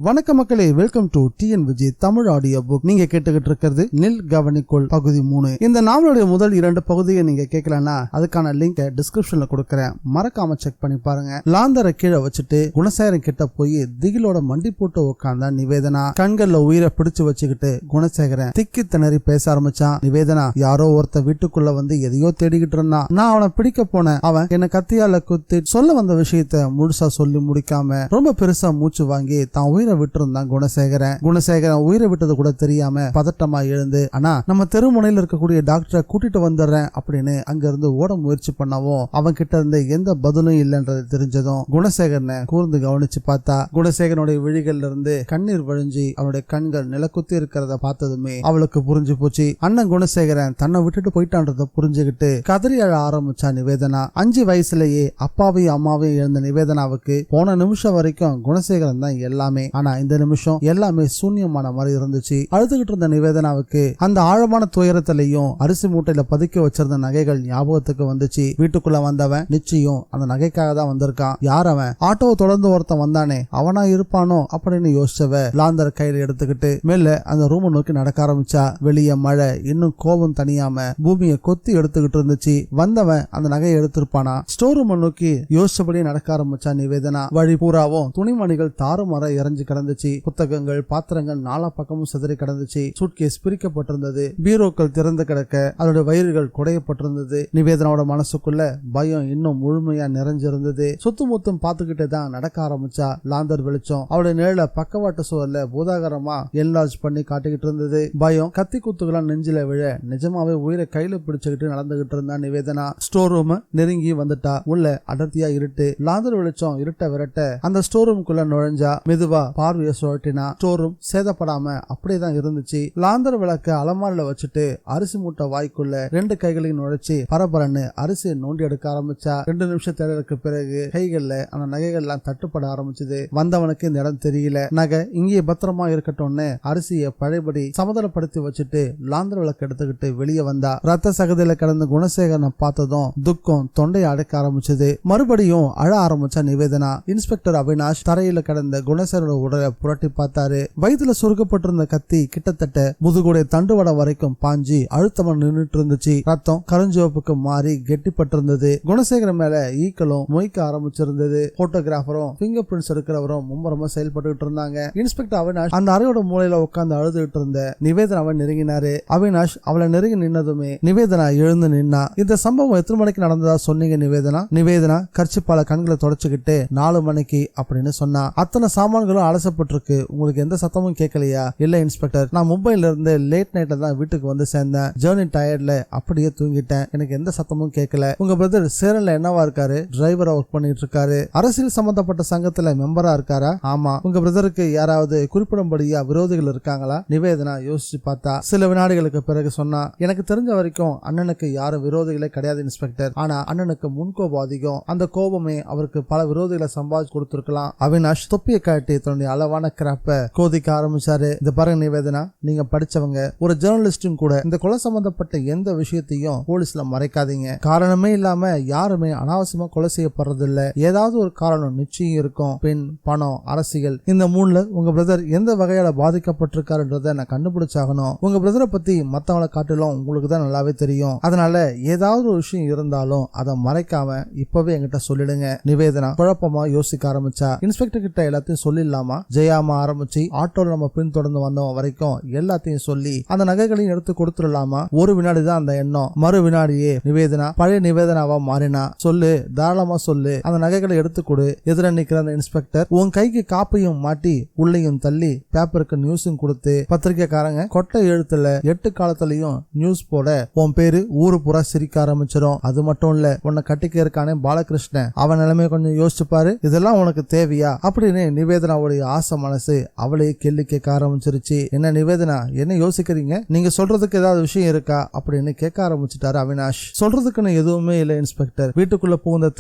வணக்க மக்களே, welcome to TN Vijay Tamil audio book. நீங்க கேட்டுக்கிட்டு இருக்கிறது நில் கவனிக்கோள் பகுதி 3. இந்த நாவலுடைய முதல் 2 பகுதியை நீங்க கேட்கலன்னா அதுக்கான லிங்கை டிஸ்கிரிப்ஷன்ல கொடுக்கறேன், மறக்காம செக் பண்ணி பாருங்க. லாந்தரை கீழே வச்சுட்டு குணசேகரன் கிட்ட போய் திகிலோட மண்டி போட்டு உட்கார்ந்தா நிவேதனா. கண்கள்ல உயிரை பிடிச்சு வச்சுக்கிட்டு குணசேகரன் திக்கி திணறி பேச ஆரம்பிச்சான். நிவேதனா, யாரோ ஒருத்த வீட்டுக்குள்ள வந்து எதையோ தேடிக்கிட்டு இருந்தான். நான் அவனை பிடிக்க போனேன். அவன் என்ன கத்தியால குத்தி சொல்ல வந்த விஷயத்த முழுசா சொல்லி முடிக்காம ரொம்ப பெருசா மூச்சு வாங்கி தான் உயிரை விட்டு இருந்தான் குணசேகரன் உயிரை விட்டது கூட தெரியாம பதட்டமா எழுந்து, ஆனா நம்ம தெருமுனையில் இருக்கக்கூடிய டாக்டரை கூட்டிட்டு வந்துடுறேன் அப்படின்னு அங்க இருந்து ஓட முயற்சி பண்ணவும் அவன் கிட்ட இருந்து எந்த பதிலும் இல்லைன்றது தெரிஞ்சதும் குணசேகரனை கூர்ந்து கவனிச்சு பார்த்தா குணசேகரனுடைய விழிகள்ல இருந்து கண்ணீர் வழிஞ்சி அவனுடைய கண்கள் நிலக்குத்தி இருக்கிறத பார்த்ததுமே அவளுக்கு புரிஞ்சு போச்சு. அண்ணன் குணசேகரன் தன்னை விட்டுட்டு போயிட்டான்றத புரிஞ்சுக்கிட்டு கதறி அழ ஆரம்பிச்சா நிவேதனா. 5 வயசுலயே அப்பாவையும் அம்மாவையும் எழுந்த நிவேதனாவுக்கு போன நிமிஷம் வரைக்கும் குணசேகரன் தான் எல்லாமே. ஆனா இந்த நிமிஷம் எல்லாமே சூன்யமான மாதிரி இருந்துச்சு. அழுதுகிட்டு இருந்த நிவேதனாவுக்கு அந்த ஆழமான துயரத்திலையும் அரிசி மூட்டையில பதுக்கி வச்சிருந்த நகைகள் ஞாபகத்துக்கு வந்துச்சு. வீட்டுக்குள்ள வந்தவன் நிச்சயம் அந்த நகைக்காக தான் வந்திருக்கான். யார் அவன்? ஆட்டோவை தொடர்ந்து ஒருத்தன் வந்தானே, அவனா இருப்பானோ அப்படின்னு யோசிச்சவ லாந்தர் கையில எடுத்துக்கிட்டு மெல்ல அந்த ரூமை நோக்கி நடக்க ஆரம்பிச்சா. வெளியே மழை இன்னும் கோபம் தனியாம பூமியை கொத்தி எடுத்துக்கிட்டு இருந்துச்சு. வந்தவன் அந்த நகையை எடுத்திருப்பானா? ஸ்டோர் ரூமை நோக்கி யோசிச்சபடி நடக்க ஆரம்பிச்சா நிவேதனா. வழி பூராவும் துணிமணிகள் தாறுமாற இறஞ்சி கிடந்துச்சு. புத்தகங்கள் பாத்திரங்கள் நாலா பக்கமும் சிதறி கிடந்துச்சு. சூட்கேஸ் பிரிக்கப்பட்டிருந்தது. பீரோக்கள் திறந்து கிடக்க அதோட வயிறுகள் குடையப்பட்டிருந்தது. நிவேதனாவோட மனசுக்குள்ள பயம் இன்னும் முழுமையா நிறைஞ்சிருந்தது. சுத்துமுத்தும் பார்த்துக்கிட்டே தான் நடக்க ஆரம்பிச்சா. லாந்தர் வெளிச்சம் அவளுடைய நிழல பக்கவாட்டு சுவர்ல பூதாகரமா என்லார்ஜ் பண்ணி காட்டிக்கிட்டு இருந்தது. பயம் கத்தி குத்துகளா நெஞ்சில விழ நிஜமாவே உயிரை கையில பிடிச்சுக்கிட்டு நடந்துகிட்டு இருந்தா நிவேதனா. ஸ்டோர் ரூம் நெருங்கி வந்துட்டா. உள்ள அடர்த்தியா இருட்டு. லாந்தர் வெளிச்சம் இருட்ட விரட்ட அந்த ஸ்டோர் ரூம்குள்ள நுழைஞ்சா. மெதுவா பார்வைய சுழட்டினா. ஸ்டோர் ரூம் சேதப்படாம அப்படியேதான் இருந்துச்சு. லாந்தர் விளக்க அலமாரில வச்சுட்டு அரிசி மூட்டை வாய்க்குள்ள 2 கைகளையும் நுழைச்சு பரபரன்னு அரிசியை நோண்டி எடுக்க ஆரம்பிச்சா. 2 நிமிஷம் தேடலுக்கு பிறகு கைகள்ல அந்த நகைகள் எல்லாம் தட்டுப்பட ஆரம்பிச்சது. வந்தவனுக்கு இந்த இடம் தெரியல. நகை இங்கே பத்திரமா இருக்கட்டும்னு அரிசியை பழையபடி சமதளப்படுத்தி வச்சுட்டு லாந்தர் விளக்கு எடுத்துக்கிட்டு வெளியே வந்தா. ரத்த சகதியில கிடந்த குணசேகரனை பார்த்ததும் துக்கம் தொண்டையை அடைக்க ஆரம்பிச்சது. மறுபடியும் அழ ஆரம்பிச்சா நிவேதனா. இன்ஸ்பெக்டர் அவினாஷ் தரையில கிடந்த குணசேகரோட உடலை புரட்டி பார்த்தாரு. வயிற்றுல சுருக்கப்பட்டிருந்த கத்தி கிட்டத்தட்ட முதுகுடைய தண்டுவடம் வரைக்கும் பாஞ்சி அழுத்தமா நின்றுட்டு இருந்துச்சு. ரத்தம் கருஞ்சிவப்புக்கு மாறி கெட்டிப்பட்டிருந்தது. குணசேகரன் மேல ஈக்களும் மொய்க்க ஆரம்பிச்சிருந்தது. போட்டோகிராஃபரும் பிங்கர் பிரிண்ட்ஸ் எடுக்கிறவரும் மும்மரமா செயல்பட்டு இருந்தாங்க. இன்ஸ்பெக்டர் அவினாஷ் அந்த அறையோட மூலையில உட்கார்ந்து அழுதுகிட்டு இருந்த நிவேதனாவை நெருங்கினாரு. அவினாஷ் அவளை நெருங்கி நின்னதுமே நிவேதனா எழுந்து நின்னா. இந்த சம்பவம் எத்தனை மணிக்கு நடந்ததா சொன்னீங்க நிவேதனா கர்ச்சிப்பால கண்களை தொடச்சுக்கிட்டு 4 மணிக்கு அப்படின்னு சொன்னா. அத்தனை சாமான்களும் அலசப்பட்டிருக்கு, உங்களுக்கு எந்த சத்தமும் கேட்கலையா? இல்ல இன்ஸ்பெக்டர், நான் மும்பைல இருந்து லேட் நைட்ல தான் வீட்டுக்கு வந்து சேர்ந்தேன். ஜேர்னி டயர்ட்ல அப்படியே தூங்கிட்டேன். எனக்கு எந்த சத்தமும் கேட்கல. உங்க பிரதர் சேரன்ல என்னவா இருக்காரு? டிரைவரா ஒர்க் பண்ணிட்டு இருக்காரு. அரசியல் சம்பந்தப்பட்ட சங்கத்துல மெம்பரா இருக்காரா? ஆமா. உங்க பிரதருக்கு யாராவது குறிப்பிடும்படியா விரோதிகள் இருக்காங்களா? நிவேதனா யோசிச்சு பார்த்தா. சில வினாடிகளுக்கு பிறகு சொன்னா, எனக்கு தெரிஞ்ச வரைக்கும் அண்ணனுக்கு யாரும் விரோதிகளே கிடையாது இன்ஸ்பெக்டர். ஆனா அண்ணனுக்கு முன்கோபம் அதிகம். அந்த கோபமே அவருக்கு பல விரோதிகளை சம்பாதிச்சு கொடுத்திருக்கலாம். அவினாஷ் தொப்பியை காட்டி தன்னுடைய அளவான கிராப்ப கோதிக்க ஆரம்பிச்சாரு. இந்த பாருங்க நிவேதனா, நீங்க படிச்சவங்க, ஒரு ஜேர்னலிஸ்டும் கூட. இந்த கொலை சம்பந்தப்பட்ட எந்த விஷயத்தையும் போலீஸ்ல மறைக்காதீங்க. காரணமே இல்லாம யாருமே அனாவசியமா கொலை செய்யப்படுறது இல்ல. ஏதாவது ஒரு காரணம் நிச்சயம் இருக்கும். பெண், பணம், அரசியல், இந்த 3ல உங்க பிரதர் எந்த வகையால பாதிக்கப்பட்டிருக்காருன்றத நான் கண்டுபிடிச்சாகணும். உங்க பிரதரை பத்தி மத்தவங்களை காட்டிலும் உங்களுக்கு தான் நல்லாவே தெரியும். அதனால ஏதாவது ஒரு விஷயம் இருந்தாலும் அதை மறைக்காம இப்பவே என்கிட்ட சொல்லிடுங்க. நிவேதனா குழப்பமா யோசிக்க ஆரம்பிச்சா. இன்ஸ்பெக்டர் கிட்ட எல்லாத்தையும் சொல்லிடலாமா? ஜெயாமா ஆரம்பிச்சு ஆட்டோல நம்ம பின் தொடர்ந்து வந்தவன் வரைக்கும் எல்லாத்தையும் சொல்லி அந்த நகைகளையும் எடுத்து கொடுத்துடலாமா? ஒரு வினாடி தான் அந்த எண்ணம். மறு வினாடியே நிவேதனா பழைய நிவேதனாவா மாறினா. சொல்லு, தாராளமா சொல்லு, அந்த நகைகளை எடுத்து கொடு. எதிர நிக்கிற அந்த இன்ஸ்பெக்டர் உன் கைக்கு காப்பையும் மாட்டி உள்ளையும் தள்ளி பேப்பருக்கு நியூஸும் கொடுத்து பத்திரிக்கைக்காரங்க கொட்டை எழுத்துல 8 காலத்திலையும் நியூஸ் போட உன் பேரு ஊரு பூரா சிரிக்க ஆரம்பிச்சிடும். அது மட்டும் இல்ல, உன்னை கட்டிக்க இருக்கானே பாலகிருஷ்ணன், அவன் நிலைமையை கொஞ்சம் யோசிச்சு பாரு. இதெல்லாம் உனக்கு தேவையா அப்படின்னு நிவேதனாவுடைய ஆசை மனசு அவளையே கேள்வி கேட்க ஆரம்பிச்சிருச்சு. என்ன நிவேதனா, என்ன யோசிக்கிறீங்க? நீங்க சொல்றதுக்கு ஏதாவது விஷயம் இருக்கா அப்படின்னு கேட்க ஆரம்பிச்சுட்டாரு அவினாஷ். சொல்றதுக்குன்னு எதுவுமே இல்ல இன்ஸ்பெக்டர். வீட்டுக்குள்ள புகுந்த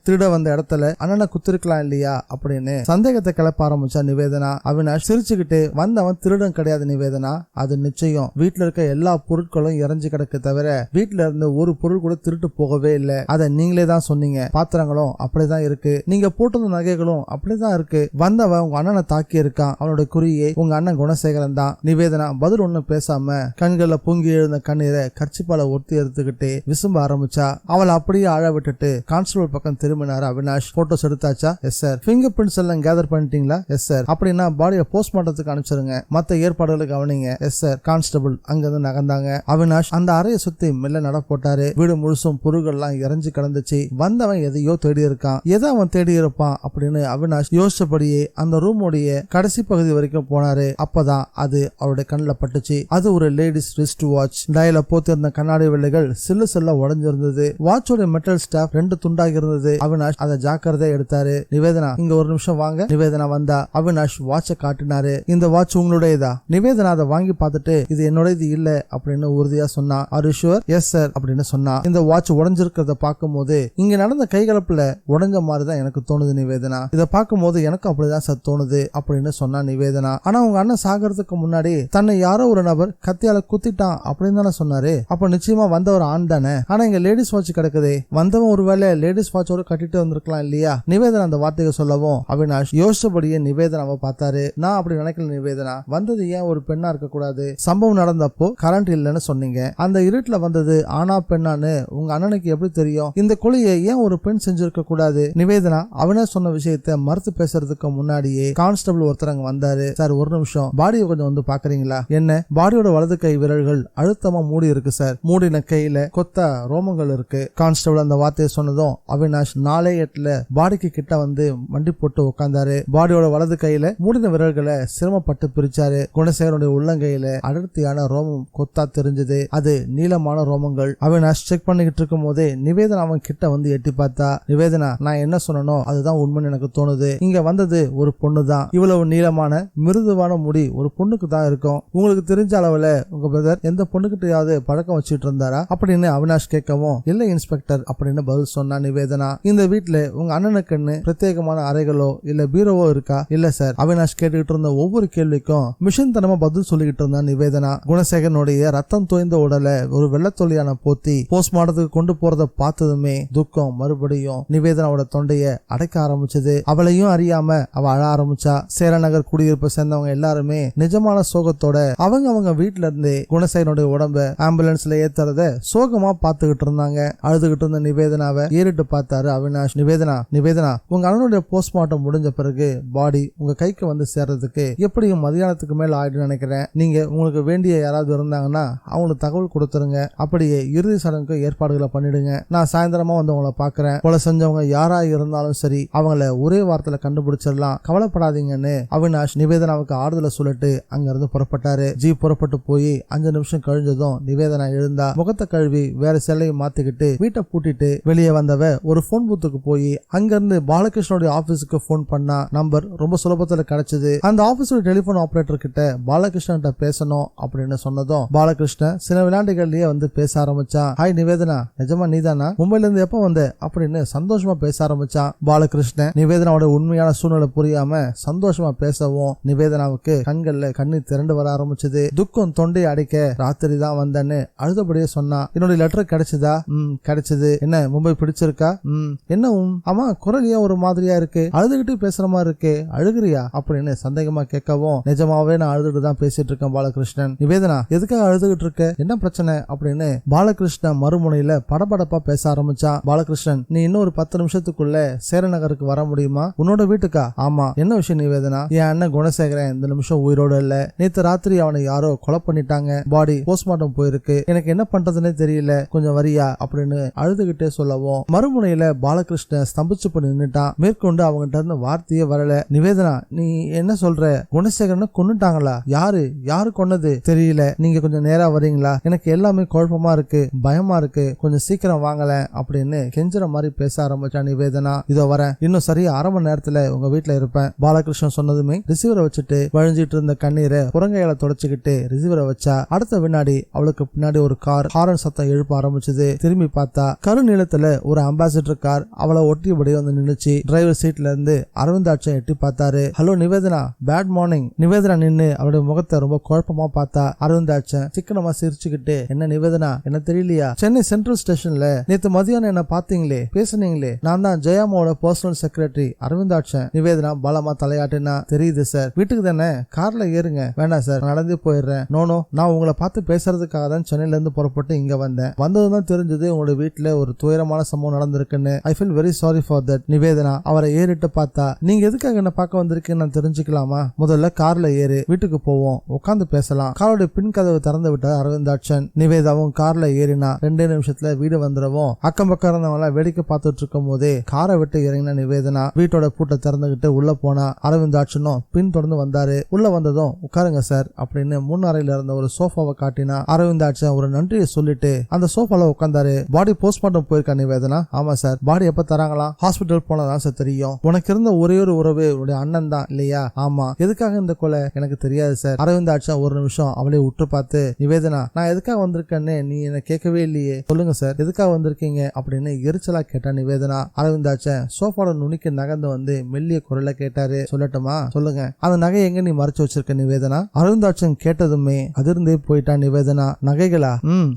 திருட வந்த இடத்துல அண்ணனை குத்திருக்கலாம் இல்லையா அப்படின்னு சந்தேகத்தை கிளப்ப ஆரம்பிச்சா நிவேதனா. அவினாஷ் சிரிச்சுக்கிட்டு, வந்தவன் திருடன் கிடையாது நிவேதனா, அது நிச்சயம். வீட்டுல இருக்க எல்லா பொருட்களும் இறஞ்சி கிடக்கு தவிர வீட்டுல இருந்து ஒரு பொருள் கூட திருட்டு போகவே இல்லை. அதை நீங்களே தான் சொன்னீங்க. பாத்திரங்களும் அப்படிதான் இருக்கு. நீங்க போட்டிருந்த நகைகளும் அப்படிதான் இருக்கு. வந்தவன் உங்க அண்ணனை தாக்கி இருக்கான், அவனுடைய குறியே உங்க அண்ணன் குணசேகரன் தான். நிவேதனா பதில் ஒண்ணும் பேசாம கண்கள்ல பொங்கி எழுந்த கண்ணீரை கர்ச்சிப்பால ஒட்டி எடுத்துக்கிட்டு விசும்ப ஆரம்பிச்சா. அவளை அப்படியே அழ விட்டுட்டு கான்ஸ்டபிள் பக்கம் திரும்பினாரு அவினாஷ். போட்டோஸ் எடுத்தாச்சா? Yes sir. பிங்கர் பிரிண்ட்ஸ் எல்லாம் கேதர் பண்ணிட்டீங்களா? Yes sir. அப்படின்னா பாடியை போஸ்ட்மார்ட்டத்துக்கு அனுப்பிச்சிருங்க, மத்த ஏற்பாடுகளை கவனிங்க. Yes sir. கான்ஸ்டபிள் அங்கிருந்து நகர்ந்தாங்க. அவினாஷ் அந்த அறையை சுத்தி மெல்ல நட போட்டாரு. வீடு முழுசும் பொருள்கள்லாம் இறஞ்சி கிடந்துச்சு. வந்தவன் எதையோ தேடி இருக்கான், எதை அவன் தேடி இருப்பான் அப்படின்னு அவினாஷ் யோசிச்சபடியே அந்த ரூமுடைய கடைசி பகுதி வரைக்கும் போனாரு. அப்பதான் அது அவருடைய கண்ணில் பட்டுச்சு. அது ஒரு லேடிஸ் ரிஸ்ட் வாட்ச். டயல போத்திருந்த கண்ணாடி வெள்ளைகள் சில்லு சில்ல உடஞ்சிருந்தது. வாட்சோட மெட்டல் ஸ்டாப் 2 துண்டாகி இருந்தது. அவினாஷ் அதை ஜாக்கிரதையா எடுத்தாரு. நிவேதனா இங்க ஒரு நிமிஷம் வாங்க. நிவேதனா வந்தா. அவினாஷ் வாட்சை காட்டினாரு. இந்த வாட்ச் உங்களுடையதா? நிவேதனா அதை வாங்கி பார்த்துட்டு இது என்னுடையது இல்ல அப்படின்னு உறுதியா சொன்னா. Are you sure? Yes sir அப்படின்னு சொன்னா. இந்த வாட்ச் உடஞ்சிருக்கிறத பார்க்கும் போது இங்க நடந்த கைகலப்புல உடஞ்ச மாதிரிதான் எனக்கு தோணுது நிவேதனா. இதை பார்க்கும் போது எனக்கும் அப்படிதான் சார் தோணுது அப்படின்னு சொன்னா நிவேதனா. ஆனா உங்க அண்ணன் சாகிறதுக்கு முன்னாடி தன்னை யாரோ ஒரு நபர் கத்தியால குத்திட்டான் அப்படின்னு தானே சொன்னாரு. அப்ப நிச்சயமா வந்தவர் ஆண் தானே. ஆனா இங்க லேடிஸ் வாட்ச் கிடக்குதே, வந்தவன் ஒருவேளை லேடிஸ் வாட்சோட கட்டிட்டு வந்திருக்கலாம் இல்லையா? நிவேதனா அந்த வார்த்தையை சொல்லவும் அவினாஷ் யோசிச்சபடியே நிவேதனாவை பார்த்தாரு. நான் அப்படி நினைக்கல நிவேதனா. வந்தது ஏன் ஒரு பெண்ணா இருக்க கூடாது? சம்பவம் நடந்தப்போ கரண்ட் இல்லைன்னு சொன்னீங்க. அந்த இருட்டுல வந்தது ஆனா பெண்ணான்னு உங்க அண்ணனுக்கு எப்படி தெரியும்? இந்த கொலையை ஏன் ஒரு பெண் செஞ்சிருக்க கூடாது? நிவேதனா அவினாஷ் சொன்ன விஷயத்தை மறுத்து பேசுறதுக்கு முன்னாடியே கான்ஸ்டபிள் ஒருத்தரங்க வந்தாரு. சார் ஒரு நிமிஷம், பாடியை கொஞ்சம் வந்து பாக்குறீங்களா? என்ன? பாடியோட வலது கை விரல்கள் அழுத்தமா மூடி இருக்கு சார். மூடின கையில கொத்த ரோமங்கள் இருக்கு. கான்ஸ்டபிள் அந்த வார்த்தையை சொன்னதும் அவினாஷ் 4:08 பாடிக்கு கிட்ட வந்து மண்டி போட்டு உட்கார்ந்தாரு. பாடியோட வலது கையில மூடின விரல்களை சிரமப்பட்டு பிரிச்சாரு. குணசேகரனுடைய உள்ளங்கையில அடர்த்தியான ரோமம் கொத்தா தெரிஞ்சது. அது நீளமான ரோமங்கள். அவினாஷ் செக் பண்ணிக்கிட்டு இருக்கும் போதே நிவேதனா அவன் கிட்ட வந்து எட்டி பார்த்தா. நிவேதனா நான் என்ன சொன்னனோ அதுதான் உண்மைன்னு எனக்கு தோணுது. இங்க வந்தது ஒரு பொண்ணு தான். இவ்வளவு நீளமான மிருதுவான முடி ஒரு பொண்ணுக்கு தான் இருக்கும். உங்களுக்கு தெரிஞ்ச அளவுல உங்க பிரதர் எந்த பொண்ணுகிட்டயாவது பழக்கம் வச்சுட்டு இருந்தாரா அப்படின்னு அவினாஷ் கேட்கவும் இல்ல இன்ஸ்பெக்டர் அப்படின்னு பதில் சொன்னா நிவேதனா. இந்த வீட்டுல உங்க அண்ணனுக்குன்னு பிரத்யேகமான அறைகளோ இல்ல பீரோவோ இருக்கா? இல்ல சார். அவினாஷ் கேட்டுக்கிட்டு இருந்த ஒவ்வொரு கேள்விக்கும் மிஷின் தனமா பதில் சொல்லிக்கிட்டு இருந்தா நிவேதனா. குணசேகரனுடைய ரத்தம் தோய்ந்த உடலை ஒரு வெள்ளத்தொல்லியான போத்தி போஸ்ட்மார்ட்டத்துக்கு கொண்டு போறத பார்த்ததுமே துக்கம் மறுபடியும் நிவேதனாவோட தொண்டைய அடைக்க ஆரம்பிச்சது. அவளையும் அறியாம அவ அழ ஆரம்பிச்சா. சேரநகர் குடியிருப்பை சேர்ந்தவங்க எல்லாருமே நிஜமான சோகத்தோட அவங்க வீட்டுல இருந்து குணசேகரனுடைய உடம்ப ஆம்புலன்ஸ்ல ஏத்துறத சோகமா பாத்துக்கிட்டு இருந்தாங்க. அழுதுகிட்டு இருந்த நிவேதனாவை ஏறிட்டு பார்த்தாரு அவினாஷ். நிவேதனா உங்க அண்ணனுடைய போஸ்ட்மார்ட்டம் முடிஞ்ச பிறகு பாடி உங்க கைக்கு வந்து சேர்றதுக்கு எப்படியும் மதியானத்துக்கு மேல ஆயிடும் நினைக்கிறேன். நீங்க உங்களுக்கு வேண்டிய யாராவது இருந்தாங்கன்னா அவங்களுக்கு தகவல் கொடுத்துருங்க. அப்படியே இறுதி சடங்குக்கு ஏற்பாடுகளை பண்ணிடுங்க. நான் சாயந்தரமா வந்து உங்களை பாக்குறேன். கொலை செஞ்சவங்க யாரா இருந்தாலும் சரி அவங்கள ஒரே வாரத்துல கண்டுபிடிச்சிடலாம், கவலைப்படாதீங்கன்னு அவினாஷ் நிவேதனாவுக்கு ஆறுதலை சொல்லிட்டு அங்க இருந்து புறப்பட்டாரு. ஜீப் புறப்பட்டு போய் 5 நிமிஷம் கழிஞ்சதும் நிவேதனா எழுந்தா. முகத்தை கழுவி வேற செல்லையை மாத்திக்கிட்டு வீட்டை பூட்டிட்டு வெளியே வந்தவ ஒரு போன் பூத்துக்கு போய் அங்க இருந்து பாலகிருஷ்ணனுடைய ஆபீஸுக்கு போன் பண்ணா. நம்பர் ரொம்ப சுலபத்துல கிடைச்சது. அந்த ஆபீஸோட டெலிபோன் ஆபரேட்டர் கிட்ட பாலகிருஷ்ணன் பேசணும் அப்படின்னு சொன்னதும் பாலகிருஷ்ணன் சில விளையாட்டுகள்லயே வந்து பேச ஆரம்பிச்சான். ஹாய் நிவேதனா, நிஜமா நீதானா? மும்பைல இருந்து எப்ப வந்த அப்படின்னு சந்தோஷமா பேச ஆரம்பிச்சான். பாலகிருஷ்ணன் நிவேதனாவோட உண்மையான சூழ்நிலை புரியாம சந்தோஷமா பேசவும் நிவேதனாவுக்கு கண்கள்ல கண்ணீர் திரண்டு வர ஆரம்பிச்சது. துக்கம் தொண்டையை அடைக்க ராத்திரி தான் வந்தேன்னு அழுதபடியே சொன்னா. என்னுடைய லெட்டர் கிடைச்சதா? கிடைச்சது. என்ன மும்பை பிடிச்சிருக்கா? என்ன ஆமா, குரல் ஏன் ஒரு மாதிரியா இருக்கு, அழுதுகிட்டு பேசுற மாதிரி இருக்கு, அழுகுறியா அப்படின்னு சந்தேகமா கேட்கவும் நிஜமாவே நான் அழுதுட்டு தான் பேசிட்டு இருக்கேன் பாலகிருஷ்ணன். நிவேதனா எதுக்காக அழுதுகிட்டு இருக்க, என்ன பிரச்சனை அப்படின்னு பாலகிருஷ்ணன் மறுமுனையில படபடப்பா பேச ஆரம்பிச்சான். பாலகிருஷ்ணன் நீ இன்னும் ஒரு 10 நிமிஷத்துக்குள்ள சேரநகருக்கு வர முடியுமா? உன்னோட வீட்டுக்கா? ஆமா. என்ன விஷயம் நிவேதனா? என் அண்ணன் குணசேகரன் இந்த நிமிஷம் உயிரோட இல்ல. நேத்து ராத்திரி அவனை யாரோ கொலை பண்ணிட்டாங்க. பாடி போஸ்ட்மார்ட்டம் போயிருக்கு. எனக்கு என்ன பண்றதுன்னே தெரியல, கொஞ்சம் வரியா அப்படின்னு அழுதுகிட்டே சொல்லவும் மறுமுனையில பாலகிருஷ்ணன் ஸ்தம்பிச்சு போய் நின்னுட்டான். மேற்கொண்டு அவங்ககிட்ட இருந்து வார்த்தையே வரல. நிவேதனா நீ என்ன சொல்ற? குணசேகரனை கொன்னுட்டாங்களா? யாரு கொன்னது தெரியல, நீங்க கொஞ்சம் நேரா வரீங்களா? எனக்கு எல்லாமே குழப்பமா இருக்கு, பயமா இருக்கு, கொஞ்சம் சீக்கிரம் வாங்கல அப்படின்னு கெஞ்சுற மாதிரி பேச ஆரம்பிச்சான் நிவேதனா. இதோ வரேன், இன்னும் சரியா 1/2 மணி நேரத்துல உங்க வீட்டுல இருப்பேன். பாலகிருஷ்ணன் சொன்னதுமே ரிசீவரை வச்சுட்டு வழிஞ்சிட்டு இருந்த கண்ணீரை புறங்கையால தொடச்சுக்கிட்டு ரிசீவரை வச்சா. அடுத்த வினாடி அவளுக்கு பின்னாடி ஒரு கார் ஹாரன் சத்தம் எழுப்ப ஆரம்பிச்சது. திரும்பி பார்த்தா கருநீளத்துல ஒரு அம்பாசிடர் கார் அவளை ஒட்டியபடி வந்து நின்னுச்சு. டிரைவர் சீட்ல இருந்து அரவிந்தாட்சன் எட்டி பார்த்தாரு. Hello Nivedhana, bad morning. Nivedhana நின்னு அவருடைய முகத்தை ரொம்ப குழப்பமா பார்த்தா. அரவிந்தாட்சன் சிக்கனமா சிரிச்சுக்கிட்டு என்ன நிவேதனா, என்ன தெரியலையா? சென்னை சென்ட்ரல் ஸ்டேஷன்ல நேத்து மதியானம் என்ன பாத்தீங்களே, பேசுனீங்களே, நான் தான் ஜெயாமாவோட பர்சனல் செக்ரட்டரி அரவிந்தாட்சன். நிவேதனா பலமா நிவேதாமா தலையாட்டினா. தெரியுது சார், வீட்டுக்கு தானே, கார்ல ஏறுங்க. வேண்டாம் சார், நடந்தே போயிடுறேன். நோனோ, நான் உங்களை பார்த்து பேசுறதுக்காக தான் சென்னையில இருந்து புறப்பட்டு இங்க வந்தேன். வந்ததுதான் தெரிஞ்சது உங்களோட வீட்டுல ஒரு துயரமான சம்பவம் நடந்திருக்குன்னு. I feel very sorry for that. Nivedhana அவரை ஏறிட்டு பார்த்தா. நீங்க எதுக்காக என்ன பார்க்க வந்திருக்கீங்கன்னு நான் தெரிஞ்சுக்கலாமா? முதல்ல கார்ல ஏறு, வீட்டுக்கு போவோம், உட்காந்து பேசலாம். காரோட பின் கதவு திறந்து விட்டார் அரவிந்தாட்சன். நிவேதாவும் கார்ல ஏறினா. 2 நிமிஷத்துல வீடு வந்துடவும் அக்கம் பக்கம் இருந்தவங்க வேடிக்கை பார்த்துட்டு இருக்கும் போதே காரை விட்டு இறங்கின நிவேதனா வீட்டோட பூட்டை திறந்துகிட்டு உள்ள போனா. அரவிந்தாட்சனும் பின் தொடர்ந்து வந்தாரு. உள்ள வந்ததும் உட்காருங்க சார் அப்படின்னு முன் அறையில இருந்த ஒரு சோஃபாவை காட்டினா. அரவிந்தாட்சன் ஒரு நன்றியை சொல்லிட்டு அந்த சோஃபால உட்கார்ந்தாரு. பாடி போஸ்ட்மார்ட்டம் போயிருக்கா நிவேதனா? ஆமா சார். பாடி எப்ப தராங்களா? ஹாஸ்பிட்டல் போனதான் சார் தெரியும். உனக்கு இருந்த ஒரே ஒரு உறவு உடைய அண்ணன் தான் இல்லையா? ஆமா. எதுக்காக இந்த கொலை? எனக்கு தெரியாது சார். அரவிந்தாட்சன் ஒரு நிமிஷம் அவளை உற்று பார்த்து, நிவேதனா நான் எதுக்காக வந்திருக்கேன்னு நீ என்ன கேட்கவே இல்லையே, சொல்லுங்க சார், எதுக்காக வந்திருக்கீங்க அப்படின்னு எரிச்சலா கேட்டா நிவேதனா. அரவிந்தாட்சன் சோஃபாவோட நுனிக்கு நகர்ந்து வந்து மெல்லிய குரல்ல கேட்டாரு, சொல்லட்டுமா? சொல்லுங்க. அந்த நகை எங்க நீ மறைச்சு வச்சிருக்க நிவேதனா? அரவிந்தாட்சன் கேட்டதுமே அதிர்ந்தே போயிட்டா நிவேதனா. நகைகளா?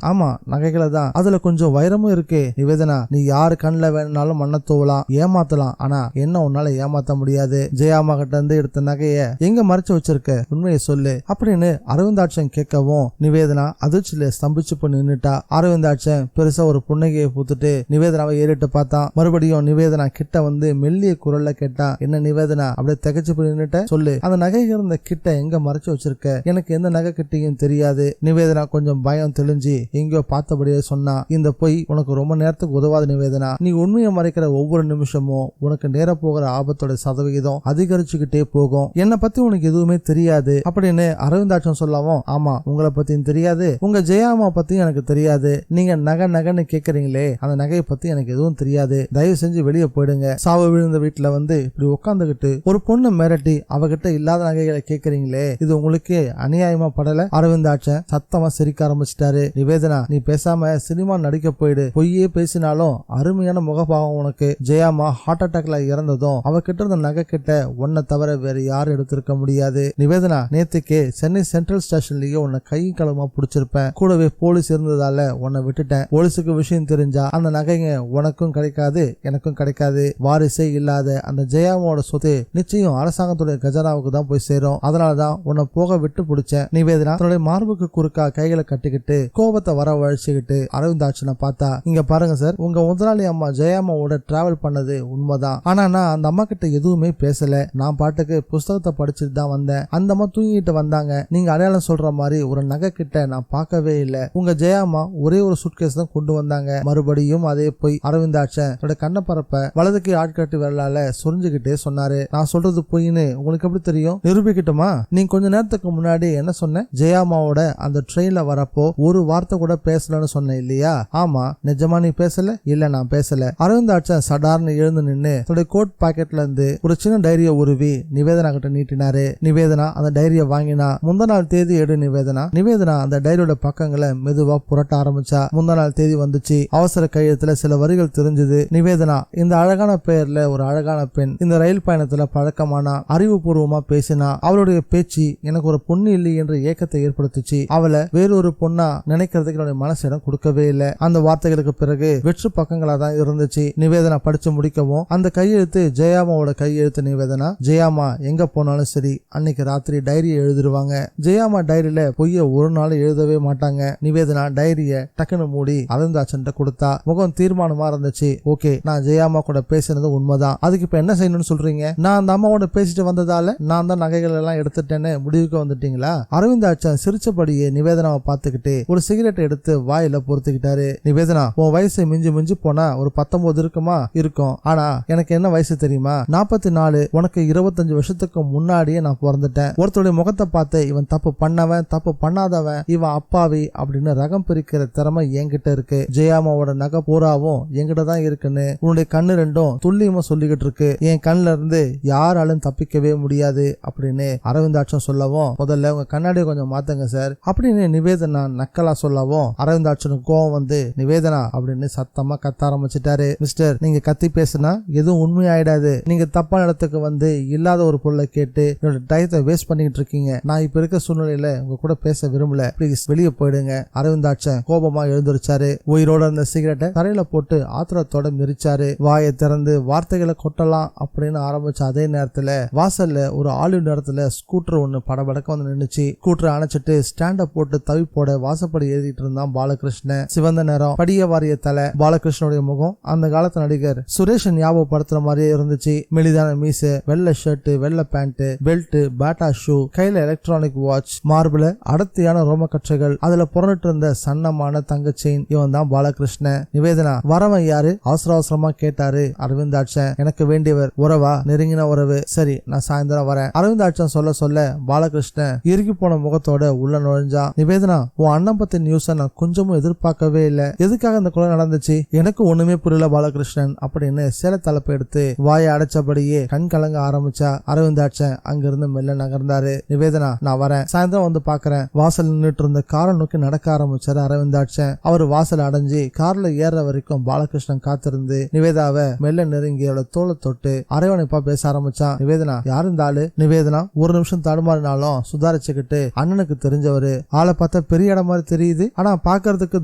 ஆமா, நகைகளை தான். அதுல கொஞ்சம் வைரமும் இருக்கு. நிவேதனா, நீ யாரு கண்ணில் வேணும்னாலும் மண்ணை தூவலாம், ஏமாத்தலாம், ஆனா என்ன உன்னால ஏமாத்த முடியாது. ஜெயாமா கிட்ட இருந்து எடுத்த நகைய எங்க மறைச்சு வச்சிருக்க, உண்மையை சொல்லு அப்படின்னு அரவிந்தாட்சன் கேட்கவும் நிவேதனா அதிர்ச்சியில ஸ்தம்பிச்சு போய் நின்னுட்டா. அரவிந்தாட்சன் பெருசா ஒரு புன்னகையை பூத்துட்டு நிவேதனாவை ஏறிட்டு பார்த்தான். மறுபடியும் நிவேதனா கிட்ட வந்து மெல்லிய குரல்ல கேட்டா, என்ன நிவேதனா அப்படியே திகைச்சு போய் நின்னுட்ட, சொல்லு, அந்த நகை இருந்த கிட்ட எங்க மறைச்சு வச்சிருக்க? எனக்கு எந்த நகை கிட்டையும் தெரியாது. நிவேதனா கொஞ்சம் பயம் தெளிஞ்சு எங்கயோ பார்த்தபடியே சொன்னா. இந்த பொய் உனக்கு ரொம்ப நேரத்துக்கு உதவாது நிவேதனா. நீ உண்மையை மறைக்கிற ஒவ்வொரு நிமிஷமும் உனக்கு நேர போகிற ஆபத்தோட சதவிகிதம் அதிகரிச்சுக்கிட்டே போகும். என்னை பத்தி உனக்கு எதுவுமே தெரியாது அப்படின்னு அரவிந்தாட்சன் சொல்லவும், ஆமா, உங்களை பத்தியும் தெரியாது, உங்க ஜெயாமா பத்தியும் எனக்கு தெரியாது. நீங்க நகைன்னு கேக்குறீங்களே, அந்த நகையை பத்தி எனக்கு எதுவும் தெரியாது. தயவு செஞ்சு வெளியே போயிடுங்க. சாவு விழுந்த வீட்டுல வந்து இப்படி உட்காந்துக்கிட்டு ஒரு பொண்ணு மிரட்டி அவகிட்ட இல்லாத நகைகளை கேக்குறீங்களே, இது உங்களுக்கு அநியாயமா படல? அரவிந்தாட்சன் சத்தமா சிரிக்க ஆரம்பிச்சிட்டாரு. நிவேதனா, நீ பேசாம சினிமா நடிக்க போயிடு. பொய்யே பேசினாலும் அருமையான முகபாவம் உனக்கு. ஜெயாமா ஹார்ட் அட்டாக்ல இறந்ததும் அவகிட்ட இருந்த நகை கிட்ட உன்னை தவிர வேற யாரும் எடுத்திருக்க முடியாது. நிவேதனா, நேத்துக்கே சென்னை சென்ட்ரல் ஸ்டேஷன்லயே உன்னை கை களமா பிடிச்சிருப்பேன். கூடவே போலீஸ் இருந்ததால உன்னை விட்டுட்டேன். போலீஸுக்கு விஷயம் தெரிஞ்சா அந்த நகைங்க உனக்கும் கிடைக்காது, எனக்கும் கிடைக்காது. வாரிசே இல்லாத அந்த ஜெயாமாவோட சொத்து நிச்சயம் அரசாங்கத்துடைய கஜனாவுக்கு தான் போய் சேரும். அதனாலதான் உன்னை போக விட்டு பிடிச்சேன். நிவேதனா தன்னுடைய மார்புக்கு குறுக்கா கைகளை கட்டிக்கிட்டு கோபத்தை வரவழைச்சுக்கிட்டு அரவிந்தாட்சனை பார்த்தா, இங்க பாருங்க சார், உங்க முதலாளி அம்மா ஜெயாமாவோட டிராவல் பண்ணது உண்மைதான். ஆனா நான் அந்த அம்மா கிட்ட எதுவுமே பேசல. நான் பாட்டுக்கு புஸ்தகத்தை படிச்சுட்டு தான் வந்தேன். அந்த அம்மா தூங்கிட்டு வந்தாங்க. நீங்க அடையாளம் சொல்ற மாதிரி ஒரு நகை கிட்ட நான் பார்க்கவே இல்லை. உங்க ஜெயாமா ஒரே ஒரு சூட்கேஸ் தான் கொண்டு வந்தாங்க. மறுபடியும் அதே போய். அரவிந்தாட்சன் தன்னோட கண்ணை பரப்ப வலதுக்கு ஆட்காட்டி வரலால சொரிஞ்சுக்கிட்டே சொன்னாரு, நான் சொல்றது பொய்ன்னு உங்களுக்கு எப்படி தெரியும்? நிரூபிக்கட்டுமா? நீங்க கொஞ்ச நேரத்துக்கு முன்னாடி என்ன சொன்ன? ஜெயாமாவோட அந்த ட்ரெயின்ல வரப்போ ஒரு வார்த்தை கூட பேசலன்னு சொன்ன இல்லையா? ஆமா. நிஜமா நீ பேசல? இல்ல, நான் பேசல. அரவிந்தாட்சன் சடார்னு எழுந்து நின்னு தன்னுடைய கோட் பாக்கெட்ல இருந்து ஒரு சின்ன டைரிய உருவி நிவேதனா கிட்ட நீட்டினாரு. நிவேதனா அந்த டைரிய வாங்கினா. முந்தா நாள் தேதி எடு நிவேதனா. நிவேதனா அந்த டைரியோட பக்கங்களை மெதுவா புரட்ட ஆரம்பிச்சா. முந்தா நாள் தேதி வந்துச்சு. அவசர கையெழுத்துல சில வரிகள் தெரிஞ்சது. நிவேதனா, இந்த அழகான பெயர்ல ஒரு அழகான பெண் இந்த ரயில் பயணத்துல பழக்கமானா, அறிவுபூர்வமா பேசினா. அவளுடைய பேச்சு எனக்கு ஒரு பொண்ணு இல்லை என்ற ஏக்கத்தை ஏற்படுத்துச்சு. அவளை வேறொரு பொண்ணா நினைக்கிறதுக்கு என்னுடைய மனசு இடம் கொடுக்கவே இல்லை. அந்த வார்த்தைகளுக்கு பிறகு வெற்று பக்கங்களா தான் இருந்துச்சு. நிவேதனா படிச்சு முடிக்கவும் அந்த கையெழுத்து ஜெயாமாவோட கையெழுத்து. நிவேதனா, ஜெயாமா எங்க போனாலும் சரி அன்னைக்கு ராத்திரி டைரியை எழுதிருவாங்க. ஜெயாமா டைரியில பொய்ய ஒரு நாள் எழுதவே மாட்டாங்க. நிவேதனா டைரிய டக்குன்னு மூடி அரவிந்தாட்சன் கொடுத்தா. முகம் தீர்மானமா இருந்துச்சு. ஓகே, நான் ஜெயாமா கூட பேசினது உண்மைதான். அதுக்கு இப்ப என்ன செய்யணும்னு சொல்றீங்க? நான் அந்த அம்மாவோட பேசிட்டு வந்ததால நான் தான் நகைகள் எல்லாம் எடுத்துட்டேன்னு முடிவுக்கு வந்துட்டீங்களா? அரவிந்தாட்சன் சிரிச்சபடியே நிவேதனாவை பார்த்துக்கிட்டு ஒரு சிகரெட் எடுத்து வாயில பொறுத்துக்கிட்டாரு. நிவேதனா, உன் வயசு மிஞ்சி மிஞ்சி போனா ஒரு 19 இருக்குமா? இருக்கும். ஆனா எனக்கு என்ன வயசு தெரியுமா? 44. உனக்கு 25 வருஷத்துக்கு முன்னாடியே நான் பிறந்துட்டேன். ஒருத்தருடைய முகத்தை பார்த்து இவன் தப்பு பண்ணவன், தப்பு பண்ணாதவன், இவன் அப்பாவி அப்படின்னு ரகம் பிரிக்கிற திறமை என்கிட்ட இருக்கு. ஜெயாமாவோட நகை பூராவும் என்கிட்ட தான் இருக்குன்னு உன்னுடைய கண்ணு ரெண்டும் துல்லியமா சொல்லிக்கிட்டு இருக்கு. என் கண்ணுல இருந்து யாராலும் தப்பிக்கவே முடியாது அப்படின்னு அரவிந்தாட்சன் சொல்லவும், முதல்ல உங்க கண்ணாடியை கொஞ்சம் மாத்துங்க சார் அப்படின்னு நிவேதனா நக்கலா சொல்லவும் அரவிந்தாட்சனுக்கு கோவம் வந்து, நிவேதனா அப்படின்னு சத்தமா கத்த ஆரம்பிச்சிட்டாரு. மிஸ்டர், நீங்க கத்தி பேசுனா எதுவும் உண்மையாயிடாது. நீங்க தப்பான இடத்துக்கு வந்து இல்லாத ஒரு பொருளை கேட்டு என்னோட டயத்தை வேஸ்ட் பண்ணிட்டு இருக்கீங்க. நான் இப்ப இருக்க சூழ்நிலையில உங்க கூட பேச விரும்பல. பிளீஸ் வெளியே போயிடுங்க. அரவிந்தாட்சன் கோபமா எழுந்திருச்சாரு. உயிரோட இருந்த சிகரெட்டை தரையில போட்டு ஆத்திரத்தோட மிரிச்சாரு. வாயை திறந்து வார்த்தைகளை கொட்டலாம் அப்படின்னு ஆரம்பிச்ச அதே அதே நேரத்துல வாசல்ல ஒரு ஆலிவ் நேரத்துல ஸ்கூட்டர் ஒண்ணு படபடக்க வந்து நின்னுச்சு. ஸ்கூட்டர் அணைச்சிட்டு ஸ்டாண்ட போட்டு தவிப்போட வாசப்படி ஏறிட்டு இருந்தான் பாலகிருஷ்ணன். சிவந்த நேரம், படிய வாரிய தலை. பாலகிருஷ்ணனுடைய முகம் அந்த காலத்து நடிகர் சுரேஷன் ஞாபகப்படுத்துற மாதிரியே இருந்துச்சு. மெலிதான மீச, வெள்ளை ஷர்ட், வெள்ளை பேண்ட், பெல்ட், பேட்டா ஷூ, கையில எலக்ட்ரானிக் வாட்ச், மார்பிள அடர்த்தியான ரோமக்கற்றைகள், அதுல புறநிட்டு இருந்த சன்னமான தங்க செயின். இவன் தான் பாலகிருஷ்ணன். நிவேதனா, வரவன் யாரு? அவசர அவசரமா கேட்டாரு அரவிந்தாட்சன். எனக்கு வேண்டியவர். உறவா? நெருங்கின உறவு. சரி, நான் சாயந்தரம் வரேன். அரவிந்தாட்சன் சொல்ல சொல்ல பாலகிருஷ்ணன் இறுகி போன முகத்தோட உள்ள நுழைஞ்சான். நிவேதனா, உன் அண்ணன் பத்தி நியூஸ நான் கொஞ்சமும் எதிர்பார்க்கவே இல்ல. எதுக்காக இந்த கொலை நடந்துச்சு? எனக்கு ஒண்ணுமே புரியல பாலகிருஷ்ணன் அப்படின்னு சேல தலைப்பு எடுத்து வாயை அடைச்சபடியே கண் கலங்க ஆரம்பிச்சா. அரவிந்தாட்சன் அங்கிருந்து மெல்ல நகர்ந்தாரு. நிவேதனா, நான் வரேன், சாயந்தரம் வந்து பாக்குறேன். வாசல் நின்றுட்டு இருந்த காரை நோக்கி நடக்க ஆரம்பிச்சாரு அரவிந்தாட்சன். அவர் வாசல் அடைஞ்சு கார்ல ஏற வரைக்கும் பாலகிருஷ்ணன் காத்திருந்து நிவேதாவை மெல்ல நெருங்கி அவளை தோளை தொட்டு அரவணைப்பா பேச ஆரம்பிச்சான். நிவேதனா, யாரு இந்த ஆளு? நிவேதனா ஒரு நிமிஷம் தடுமாறினாலும் சுதாரிச்சுக்கிட்டு, அண்ணனுக்கு தெரிஞ்சவரு. ஆளை பார்த்தா பெரிய இடம் மாதிரி தெரியுது, ஆனா பாக்குறதுக்கு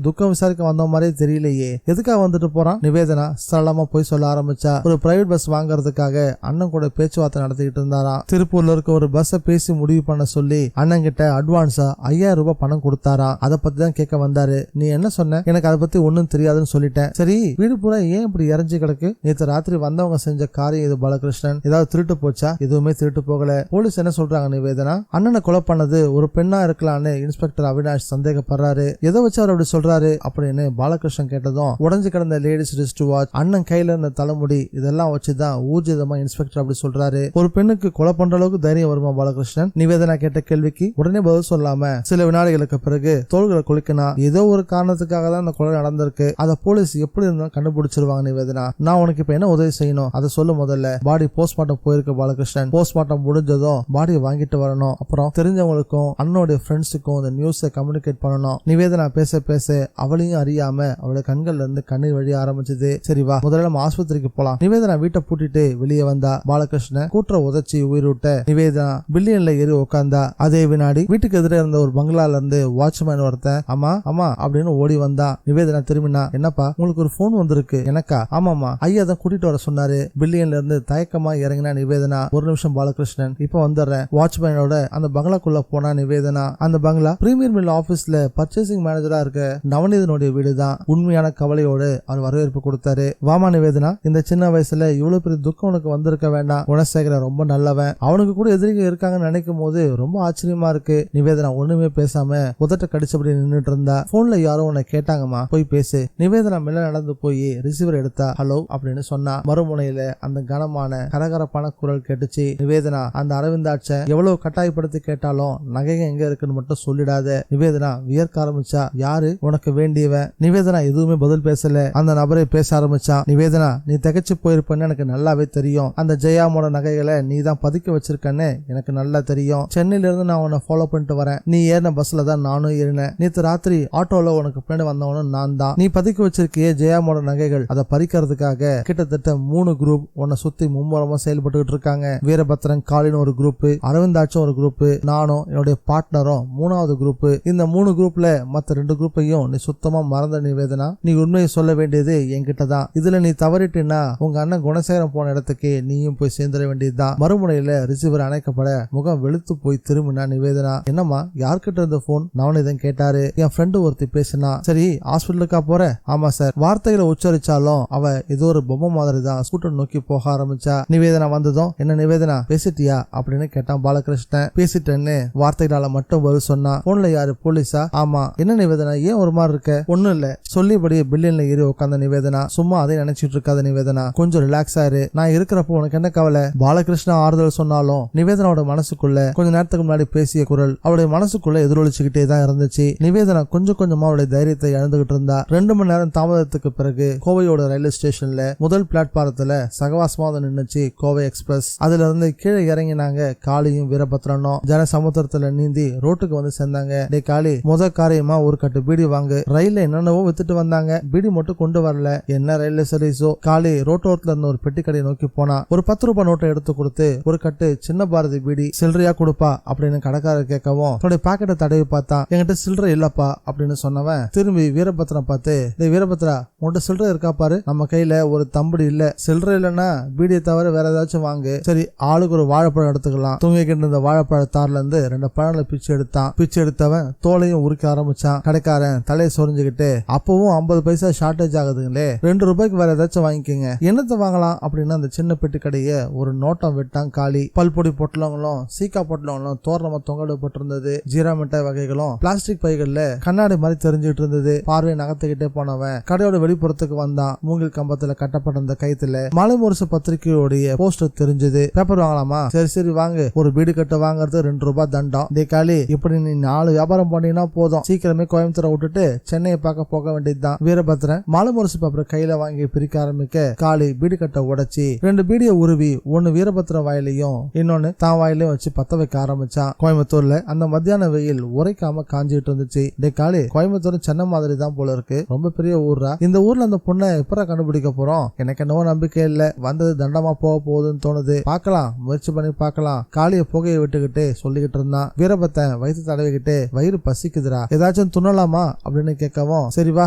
துக்கம் விசாரிக்க வந்த மாதிரியே தெரியலையே, எதுக்காக வந்துட்டு போறான்? நிவேதனா சரளமா போய் சொல்ல ஆரம்பிச்சா. ஒரு பிரைவேட் பஸ் வாங்குறதுக்காக அண்ணன் கூட பேச்சுவார்த்தை நடத்திக்கிட்டு இருந்தாராம். திருப்பூர்ல இருக்க ஒரு பஸ்ஸை பேசி முடிவு பண்ண சொல்லி அண்ணன் கிட்ட அட்வான்ஸா 5000 ரூபாய் பணம் கொடுத்தாராம். அதை பத்தி தான் கேட்க வந்தாரு. நீ என்ன சொன்ன? எனக்கு அதை பத்தி ஒன்னும் தெரியாதுன்னு சொல்லிட்டேன். சரி, வீடு பூரா ஏன் இப்படி இறஞ்சி கிடக்கு? நேற்று ராத்திரி வந்தவங்க செஞ்ச காரியம் இது பாலகிருஷ்ணன். ஏதாவது திருட்டு போச்சா? எதுவுமே திருட்டு போகல. போலீஸ் என்ன சொல்றாங்க நிவேதனா? அண்ணனை கொலை பண்ணது ஒரு பெண்ணா இருக்கலாம்னு இன்ஸ்பெக்டர் அவினாஷ் சந்தேகப்படுறாரு. எதை வச்சு அவர் அப்படி சொல்றாரு அப்படின்னு பாலகிருஷ்ணன் கேட்டதும், உடஞ்சு கிடந்த லேடிஸ் ரிஸ்ட் வாட்ச், அண்ணன் கையில இருந்த தலைமுடி, இதெல்லாம் வச்சுதான் ஊர்ஜிதமா இன்ஸ்பெக்டர் அப்படி சொல்றாரு. ஒரு பெண்ணுக்கு கொலை பண்ற அளவுக்கு தைரியம் வருமா பாலகிருஷ்ணன்? நிவேதனா கேட்ட கேள்விக்கு உடனே பதில் சொல்லாம சில வினாடிகளுக்கு பிறகு தோள்களை குளிக்கணும். ஏதோ ஒரு காரணத்துக்காக தான் இந்த கொலை நடந்திருக்கு. அத போலீஸ் எப்படி இருந்தாலும் கண்டுபிடிச்சிருவாங்க. நிவேதனா, நான் உனக்கு இப்ப என்ன உதவி செய்யணும் அதை சொல்லு. முதல்ல பாடி போஸ்ட்மார்ட்டம் போயிருக்கு பாலகிருஷ்ணன். போஸ்ட்மார்ட்டம் முடிஞ்சதும் பாடியை வாங்கிட்டு வரணும். அப்புறம் தெரிஞ்சவங்களுக்கும் அண்ணனுடைய ஃப்ரெண்ட்ஸுக்கும் இந்த நியூஸை கம்யூனிகேட் பண்ணணும். நிவேதனா பேச பேச அவளையும் அறியாம அவளோட கண்கள்ல இருந்து கண்ணீர் வழிய ஆரம்பிச்சது. சரி வா, முதல்ல நம்ம ஆஸ்பத்திரிக்கு போலாம். நிவேதனா வீட்டை பூட்டிட்டு வெளியே வந்தா. பாலகிருஷ்ணன் கூட்டுற உதச்சி உயிரிட்ட நிவேதனா பில்லியன்ல ஏறி உட்கார்ந்தா. அதே வினாடி வீட்டுக்கு எதிரே இருந்த ஒரு பங்களால இருந்து வாட்ச்மேன் ஒருத்தன் அம்மா அம்மா அப்படின்னு ஓடி வந்தா. நிவேதனா திரும்பினா. என்னப்பா, உங்களுக்கு ஒரு போன் வந்திருக்கு? எனக்கா? ஆமாமா, ஐயா தான் கூட்டிட்டு வர சொன்னாரு. பில்லியன்ல இருந்து தயக்கமா இறங்கினா நிவேதனா. ஒரு நிமிஷம் பாலகிருஷ்ணன், இப்ப வந்துடுறேன். வாட்ச்மேனோட அந்த பங்களாக்குள்ள போனா நிவேதனா. அந்த பங்களா பிரீமியர் மில் ஆபீஸ்ல பர்ச்சேசிங் மேனேஜரா இருக்க நவநீதனுடைய வீடுதான். உண்மையான கவலையோடு அவர் வரவேற்பு கொடுத்தாரு. வாமா நிவேதனா, இந்த சின்ன வயசுல இவ்வளவு பெரிய துக்கம் உனக்கு வந்திருக்க வேண்டாம். குணசேகர ரொம்ப நல்லவன். அவனுக்கு கூட எதிரிகள் இருக்காங்கன்னு நினைக்கும் போது ரொம்ப ஆச்சரியமா இருக்கு. நிவேதனா ஒண்ணுமே பேசாம உதட்ட கடிச்சபடி நின்றுட்டு இருந்தா. போன்ல யாரோ உன்னை கேட்டாங்கம்மா, போய் பேசு. நிவேதனா மெல்ல நடந்து போய் ரிசீவர் எடுத்தா. ஹலோ அப்படின்னு சொன்னா. மறுமுனையில அந்த கனமான கரகரப்பான குரல் கேட்டுச்சு. நிவேதனா, அந்த அரவிந்தாட்சன் எவ்வளவு கட்டாயப்படுத்தி கேட்டாலும் நகைங்க எங்க இருக்குன்னு மட்டும் சொல்லிடாத. நிவேதனா வியர்க்க ஆரம்பிச்சா. யாரு? உனக்கு வேண்டியவன். நிவேதனா எதுவுமே பதில் பேசல. அந்த நபரை பேச ஆரம்பிச்சான். நிவேதனா, நீ திகைச்சு போயிருப்பன்னு எனக்கு நல்லாவே தெரியும். அந்த ஜெயாமோட நகைகளை நீ தான் பதுக்கி வச்சிருக்கன்னு எனக்கு நல்லா தெரியும். சென்னையில இருந்து நான் உன்னை ஃபாலோ பண்ணிட்டு வரேன். நீ ஏறின பஸ்ல தான் நானும் ஏறினேன். நேற்று ராத்திரி ஆட்டோல உனக்கு பின்னாடி வந்தவனும் நான் தான். நீ பதுக்கி வச்சிருக்கிய ஜெயாமோட நகைகள், அதை பறிக்கிறதுக்காக கிட்டத்தட்ட 3 குரூப் உன்னை சுத்தி மும்முரமா செயல்பட்டு இருக்காங்க. வீரபத்ரன் காலின் ஒரு குரூப், அரவிந்தாச்சும் ஒரு குரூப், நானும் என்னுடைய பார்ட்னரும் 3வது குரூப். இந்த 3 குரூப்ல மத்த 2 குரூப்பையும் நீ சுத்தமா மறந்த நிவேதனா. நீ உண்மையை சொல்ல வேண்டியது என்கிட்ட தான். இதுல நீ தவறிட்டினா உங்க அண்ணன் குணசேகரம் போன இடத்துக்கு நீயும் போய் சேர்ந்துட வேண்டியதுதான். மறுமுனையில ரிசீவர் அணைக்கப்பட முகம் வெளுத்து போய் திரும்பினா நிவேதனா. என்னம்மா, யார்கிட்ட இருந்த போன்? நவனிதன் கேட்டாரு. என் ஃப்ரெண்டு ஒருத்தி பேசினா. சரி, ஹாஸ்பிட்டலுக்கா போற? ஆமா சார். வார்த்தைகளை உச்சரிச்சாலும் அவ ஏதோ ஒரு பொம்மை மாதிரி தான் ஸ்கூட்டர் நோக்கி போக ஆரம்பிச்சா. நிவேதனா வந்ததும், என்ன நிவேதனா பேசிட்டியா அப்படின்னு கேட்டான் பாலகிருஷ்ணன். பேசிட்டேன்னு வார்த்தைகளால மட்டும் பதில் சொன்னா. போன்ல யாரு? போலீஸா? ஆமா. என்ன நிவேதனா, ஏன் ஒரு மாதிரி இருக்க? ஒண்ணும் இல்ல. சொல்லிபடி பில்லியன்ல ஏறி உட்கார்ந்த நிவேதனா. சும்மா அதை நினைச்சிட்டு இருக்காத நிவேதனா, கொஞ்சம் ரிலாக்ஸ் ஆயிரு. நான் இருக்கிறப்போ உனக்கு என்ன கவலை? பாலகிருஷ்ணன் ஆறுதல் சொன்னாலும் நிவேதனாவோட மனசுக்குள்ள கொஞ்ச நேரத்துக்கு முன்னாடி பேசிய குரல் அவளுடைய மனசுக்குள்ள எதிரொலிச்சுக்கிட்டே தான் இருந்துச்சு. நிவேதனா கொஞ்சம் கொஞ்சமா அவளுடைய தைரியத்தை இழந்துகிட்டு இருந்தா. 2 மணி நேரம் தாமதத்துக்கு பிறகு கோவையோட ரயில்வே ஸ்டேஷன்ல முதல் பிளாட்பாரத்துல சகவாசமா நின்னுச்சு கோவை எக்ஸ்பிரஸ். அதுல இருந்து கீழே இறங்கினாங்க காளியும் வீரபத்ரனும். ஜன சமுத்திரத்துல நீந்தி ரோட்டுக்கு வந்து சேர்ந்தாங்க. டே காளி, முத காரியமா ஒரு கட்டு பீடி வாங்கு. ரயில்ல என்னென்னவோ வித்துட்டு வந்தாங்க, பீடி மட்டும் கொண்டு வரல. என்ன ரயில்வே சர்வீஸோ. காளி ரோட்டோரத்துல இருந்த ஒரு பெட்டி கடையை நோக்கி போனா. ஒரு 10 ரூபாய் நோட்டை எடுத்து கொடுத்து ஒரு கட்டு சின்ன பாரதி பீடி சில்லறையா கொடுப்பா அப்படின்னு கடைக்காரர் கேட்கவும் தன்னுடைய பாக்கெட்டை தடவி பார்த்தா. என்கிட்ட சில்லறை இல்லப்பா அப்படின்னு சொன்னவன் திரும்பி வீரபத்ரன் பார்த்து, வீரபத்ரா உன்கிட்ட சில்லறை இருக்கா பாரு. நம்ம கையில ஒரு தம்படி இல்ல. சில்லறை இல்லைன்னா பீடியை தவிர வேற ஏதாவது ஏதாச்சும் வாங்கு. சரி ஆளுக்கு ஒரு வாழைப்பழம் எடுத்துக்கலாம். தூங்கிக்கிட்டு இருந்த வாழைப்பழ தார்ல இருந்து 2 பழங்களை பிச்சு எடுத்தான். பிச்சு எடுத்தவன் தோலையும் உரிக்க ஆரம்பிச்சான். கடைக்காரன் தலையை சொரிஞ்சுக்கிட்டு அப்பவும் 50 பைசா ஷார்டேஜ் ஆகுதுங்களே, 2 ரூபாய்க்கு வேற ஏதாச்சும் வாங்கிக்கோங்க. என்னத்தை வாங்கலாம் அப்படின்னு அந்த சின்ன பெட்டி கடையை ஒரு நோட்டம் விட்டான் காளி. பல்பொடி பொட்டலங்களும் சீக்கா பொட்டலங்களும் தோரணமா தொங்கப்பட்டிருந்தது. ஜீரா மிட்டாய் வகைகளும் பிளாஸ்டிக் பைகள்ல கண்ணாடி மாதிரி தெரிஞ்சுட்டு இருந்தது. பார்வையை நகர்த்துக்கிட்டே போனவன் கடையோட வெளிப்புறத்துக்கு வந்தான். மூங்கில் கம்பத்துல கட்டப்பட்டிருந்த கைத்துல மலை முரசு பத்திரிகையோடைய போஸ்டர் தெரிஞ்சது. பேப்பர் வாங்கலாமா? சரி சரி வாங்கு. ஒரு பீடு கட்ட வாங்குறது 2 ரூபாய் தண்டம். டே காளி, இப்படி நீ 4 வியாபாரம் பண்ணீங்கன்னா போதும், சீக்கிரமே கோயம்புத்தூரை விட்டுட்டு சென்னையை பார்க்க போக வேண்டியதுதான். வீரபத்ரன் மலை முரசு பேப்பர் கையில வாங்கி பிரிக்க ஆரம்பிக்க காளி பீடு கட்ட உடைச்சி 2 பீடியை உருவி ஒன்னு வீரபத்ரன் வாயிலையும் இன்னொன்னு தான் வாயிலையும் வச்சு பத்த வைக்க ஆரம்பிச்சான். கோயம்புத்தூர்ல அந்த மத்தியான வெயில் உரைக்காம காஞ்சிட்டு இருந்துச்சு. டே காளி, கோயம்புத்தூர் சென்னை மாதிரி தான் போல இருக்கு, ரொம்ப பெரிய ஊர்ரா. இந்த ஊர்ல அந்த பொண்ணை எப்ப கண்டுபிடிக்க போறோம்? எனக்கு என்னவோ நம்பிக்கை இல்ல, வந்தது தண்டமா போக போகுதுன்னு தோணுது. பார்க்கலாம், முயற்சி பண்ணி பார்க்கலாம். காளிய புகையை விட்டுக்கிட்டு சொல்லிக்கிட்டு இருந்தான். வீரபத்தன் வயிற்று தடவிக்கிட்டு வயிறு பசிக்குதுரா, ஏதாச்சும் துண்ணலாமா அப்படின்னு கேட்கவும், சரி வா,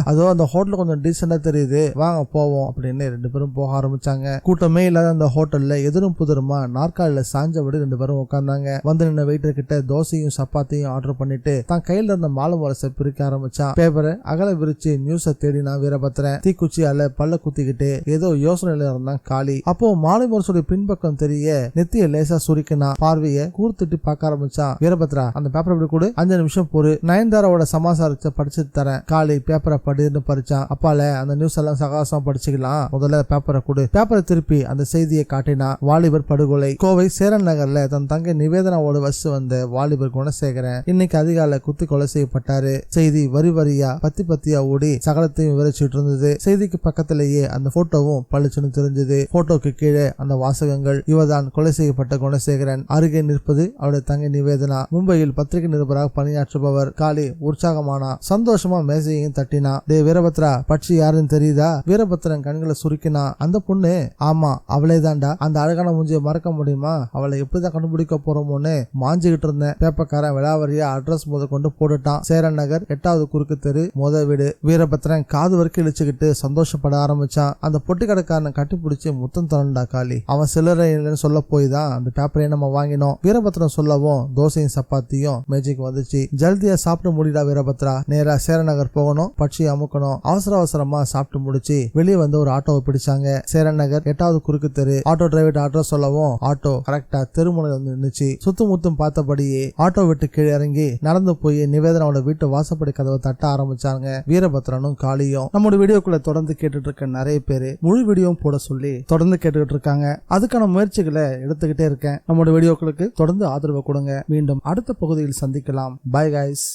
அதோ அந்த ஹோட்டல் கொஞ்சம் டீசெண்டா தெரியுது, வாங்க போவோம் அப்படின்னு 2 பேரும் போக ஆரம்பிச்சாங்க. கூட்டமே இல்லாத அந்த ஹோட்டல்ல எதிரும் புதிருமா நாற்காலில சாஞ்சபடி 2 பேரும் உட்கார்ந்தாங்க. வந்து நின்ன வெயிட்டர் கிட்ட தோசையும் சப்பாத்தியும் ஆர்டர் பண்ணிட்டு தான் கையில இருந்த மாலை முரசை பிரிக்க ஆரம்பிச்சான். பேப்பரை அகல விரிச்சு நியூஸ தேடினா வீரபத்ரன். தீக்குச்சியால பல்ல குத்திக்கிட்டு ஏதோ யோசனையில இருந்தான் காளி. அப்போ மாலை முரசுடைய பின்பக்கம் தெரிய நெத்திய லேசா சுருக்கினா. பார்வைய கூர்த்திட்டு பார்க்க ஆரம்பிச்சான். வீரபத்ரா, அந்த பேப்பர் இப்படி கொடு, 5 நிமிஷம் பொறு, நயன்தாராவோட சமாசாரத்தை படிச்சுட்டு தரேன். காளி பேப்பரை படின்னு பறிச்சான். அப்பால அந்த நியூஸ் எல்லாம் சகாசம் படிச்சுக்கலாம், முதல்ல பேப்பரை கொடு. பேப்பரை திருப்பி அந்த செய்தியை காட்டினா. வாலிபர் படுகொலை. கோவை சேரன் நகர்ல தன் தங்கை நிவேதனாவோட வசு வந்த வாலிபர் குணசேகரன் இன்னைக்கு அதிகாலை குத்தி கொலை செய்யப்பட்டாரு. செய்தி வரி வரியா பத்தியா ஓடி சகலத்தையும் விவரிச்சுட்டு இருந்தது. செய்திக்கு பக்கத்திலேயே அந்த போட்டோவும் பளிச்சுன்னு தெரிஞ்சது. போட்டோக்கு கீழே அந்த வாசகங்கள், இவர்தான் கொலை செய்யப்பட்ட குணசேகரன், அருகே நிற்பது அவருடைய தங்கை நிவேதனா, மும்பையில் பத்திரிகை நிருபராக பணியாற்றுபவர். காளி உற்சாகமானா. சந்தோஷமா மேசையையும் தட்டினா. டே வீரபத்ரா, பட்சி யாருன்னு தெரியுதா? வீரபத்ரன் கண்களை சுருக்கினா. அந்த பொண்ணு? ஆமா, அவளே தாண்டா. அந்த அழகான மூஞ்சியை மறக்க முடியுமா? அவளை எப்படிதான் கண்டுபிடிக்க போறோமோன்னு மாஞ்சுகிட்டு இருந்தேன். பேப்பக்காரன் விளாவரியா அட்ரஸ் கொண்டு போட்டுட்டான். சேரன் நகர் 8வது குறுக்கு தெரு, முத வீடு. வீரபத்ரன் காது வரைக்கும் இழிச்சுக்கிட்டு சந்தோஷப்பட ஆரம்பிச்சான். அந்த பொட்டி கடைக்காரனை கட்டிப்பிடிச்சு முத்தம் தரண்டா காளி. அவன் சில்லறை இல்லைன்னு சொல்ல போய் தான் அந்த பேப்பரையும் நம்ம வாங்கினோம். வீரபத்ரன் சொல்லவும் தோசையும் சப்பாத்தியும் மேஜிக் வந்துச்சு. ஜல்தியா சாப்பிட்டு முடிடா வீரபத்ரா, நேரா சேரன் நகர் போகணும், பட்சியை அமுக்கணும். அவசரமா சாப்பிட்டு முடிச்சு வெளியே வந்து ஒரு ஆட்டோவை பிடிச்சாங்க. சேரன் நகர் 8வது குறுக்கு தெரு. ஆட்டோ டிரைவர் அட்ரஸ் சொல்லவும் ஆட்டோ கரெக்டா தெருமுனை வந்து நின்னுச்சு. சுத்துமுத்தும் பார்த்தபடியே ஆட்டோ விட்டு கீழே இறங்கி நடந்து போய் நிவேதனாவோட வீட்டு வாசப்படி கதவை தட்ட ஆரம்பிச்சாங்க. வீரபத்ரனும் காளியும். நம்மளோட வீடியோக்குள்ள தொடர்ந்து கேட்டுட்டு இருக்க நிறைய பேரு முழு வீடியோவும் போட சொல்லி தொடர்ந்து கேட்டுக்கிட்டு இருக்காங்க. அதுக்கான முயற்சிகளை எடுத்துக்கிட்டே இருக்கேன். நம்மளோட வீடியோக்களுக்கு தொடர்ந்து ஆதரவு கொடுங்க. மீண்டும் அடுத்த பகுதியில் சந்திக்கலாம். Bye guys.